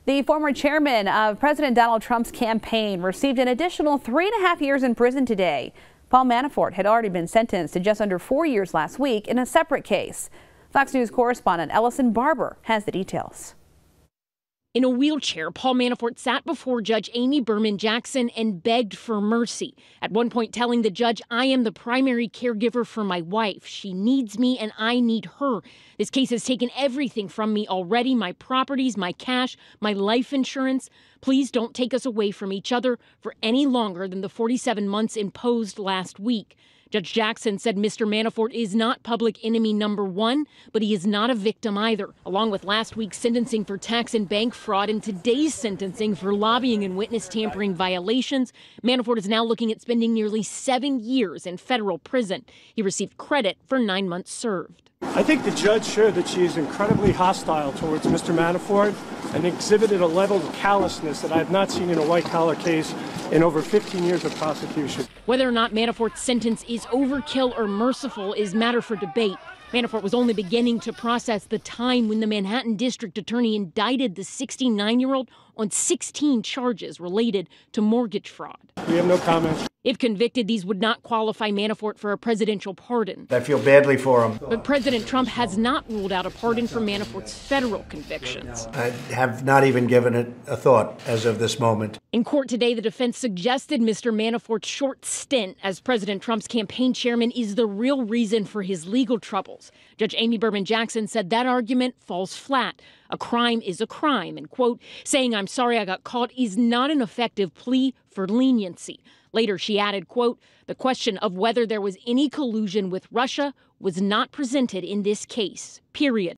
The former chairman of President Donald Trump's campaign received an additional 3.5 years in prison today. Paul Manafort had already been sentenced to just under 4 years last week in a separate case. Fox News correspondent Ellison Barber has the details. In a wheelchair, Paul Manafort sat before Judge Amy Berman Jackson and begged for mercy, at one point telling the judge, "I am the primary caregiver for my wife. She needs me and I need her. This case has taken everything from me already, my properties, my cash, my life insurance. Please don't take us away from each other for any longer than the 47 months imposed last week." Judge Jackson said Mr. Manafort is not public enemy number one, but he is not a victim either. Along with last week's sentencing for tax and bank fraud and today's sentencing for lobbying and witness tampering violations, Manafort is now looking at spending nearly 7 years in federal prison. He received credit for 9 months served. I think the judge showed that she is incredibly hostile towards Mr. Manafort and exhibited a level of callousness that I have not seen in a white-collar case in over 15 years of prosecution. Whether or not Manafort's sentence is overkill or merciful is matter for debate. Manafort was only beginning to process the time when the Manhattan District Attorney indicted the 69-year-old on 16 charges related to mortgage fraud. We have no comments. If convicted, these would not qualify Manafort for a presidential pardon. I feel badly for him. But President Trump has not ruled out a pardon for Manafort's federal convictions. I have not even given it a thought as of this moment. In court today, the defense suggested Mr. Manafort's short stint as President Trump's campaign chairman is the real reason for his legal troubles. Judge Amy Berman Jackson said that argument falls flat. A crime is a crime, and, quote, saying "I'm sorry I got caught" is not an effective plea for leniency. Later, she added, quote, "The question of whether there was any collusion with Russia was not presented in this case, period."